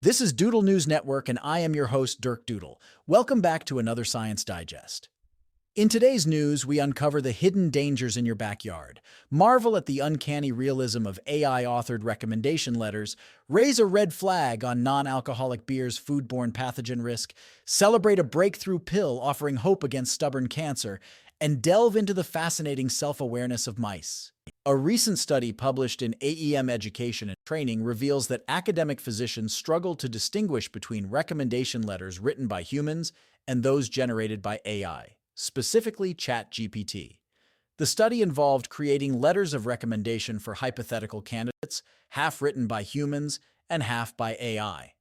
This is Doodle News Network, and I am your host, Dirk Doodle. Welcome back to another Science Digest. In today's news, we uncover the hidden dangers in your backyard, marvel at the uncanny realism of AI-authored recommendation letters, raise a red flag on non-alcoholic beer's foodborne pathogen risk, celebrate a breakthrough pill offering hope against stubborn cancer, and delve into the fascinating self-awareness of mice. A recent study published in AEM Education and Training reveals that academic physicians struggle to distinguish between recommendation letters written by humans and those generated by AI, specifically ChatGPT. The study involved creating letters of recommendation for hypothetical candidates, half written by humans and half by AI.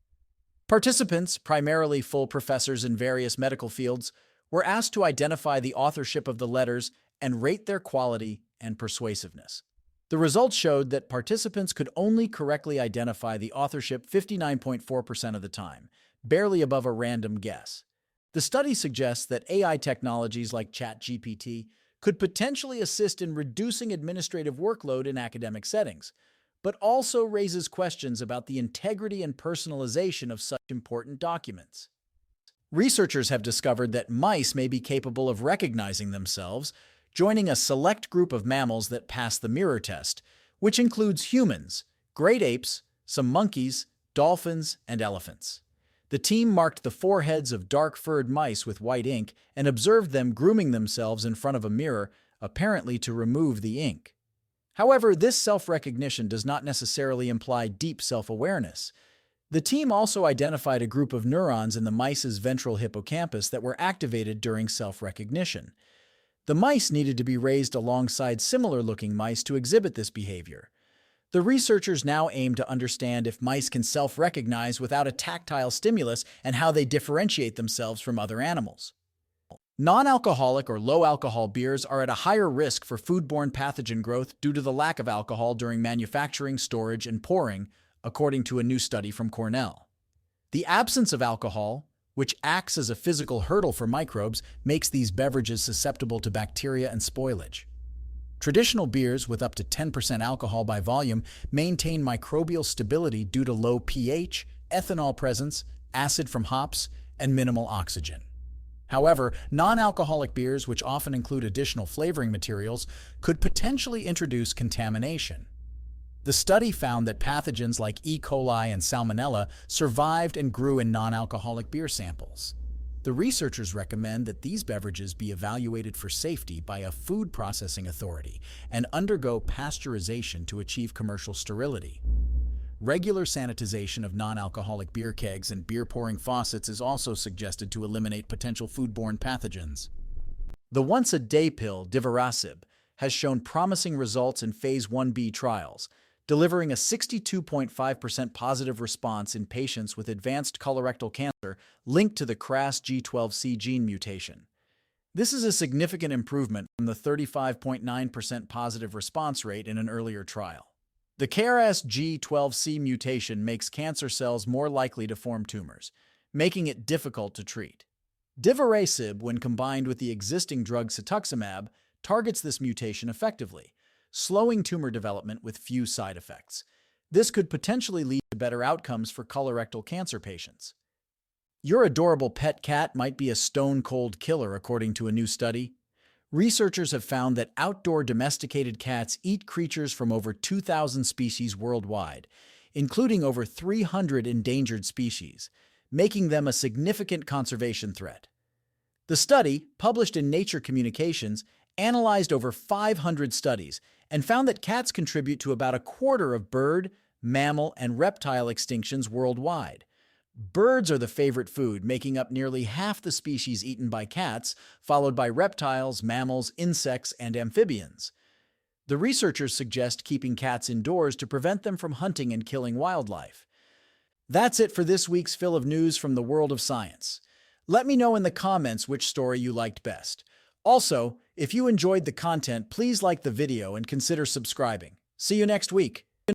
Participants, primarily full professors in various medical fields, were asked to identify the authorship of the letters and rate their quality and persuasiveness. The results showed that participants could only correctly identify the authorship 59.4% of the time, barely above a random guess. The study suggests that AI technologies like ChatGPT could potentially assist in reducing administrative workload in academic settings, but also raises questions about the integrity and personalization of such important documents. Researchers have discovered that mice may be capable of recognizing themselves, joining a select group of mammals that pass the mirror test, which includes humans, great apes, some monkeys, dolphins, and elephants. The team marked the foreheads of dark-furred mice with white ink and observed them grooming themselves in front of a mirror, apparently to remove the ink. However, this self-recognition does not necessarily imply deep self-awareness. The team also identified a group of neurons in the mice's ventral hippocampus that were activated during self-recognition. The mice needed to be raised alongside similar-looking mice to exhibit this behavior. The researchers now aim to understand if mice can self-recognize without a tactile stimulus and how they differentiate themselves from other animals. Non-alcoholic or low-alcohol beers are at a higher risk for foodborne pathogen growth due to the lack of alcohol during manufacturing, storage, and pouring, according to a new study from Cornell. The absence of alcohol, which acts as a physical hurdle for microbes, makes these beverages susceptible to bacteria and spoilage. Traditional beers with up to 10% alcohol by volume maintain microbial stability due to low pH, ethanol presence, acid from hops, and minimal oxygen. However, non-alcoholic beers, which often include additional flavoring materials, could potentially introduce contamination. The study found that pathogens like E. coli and Salmonella survived and grew in non-alcoholic beer samples. The researchers recommend that these beverages be evaluated for safety by a food processing authority and undergo pasteurization to achieve commercial sterility. Regular sanitization of non-alcoholic beer kegs and beer-pouring faucets is also suggested to eliminate potential foodborne pathogens. The once-a-day pill, divarasib, has shown promising results in Phase 1b trials, delivering a 62.5% positive response in patients with advanced colorectal cancer linked to the KRAS G12C gene mutation. This is a significant improvement from the 35.9% positive response rate in an earlier trial. The KRAS G12C mutation makes cancer cells more likely to form tumors, making it difficult to treat. Divarasib, when combined with the existing drug cetuximab, targets this mutation effectively, slowing tumor development with few side effects. This could potentially lead to better outcomes for colorectal cancer patients. Your adorable pet cat might be a stone-cold killer, according to a new study. Researchers have found that outdoor domesticated cats eat creatures from over 2,000 species worldwide, including over 300 endangered species, making them a significant conservation threat. The study, published in Nature Communications, analyzed over 500 studies and found that cats contribute to about a quarter of bird, mammal, and reptile extinctions worldwide. Birds are the favorite food, making up nearly half the species eaten by cats, followed by reptiles, mammals, insects, and amphibians. The researchers suggest keeping cats indoors to prevent them from hunting and killing wildlife. That's it for this week's fill of news from the world of science. Let me know in the comments which story you liked best. Also, if you enjoyed the content, please like the video and consider subscribing. See you next week.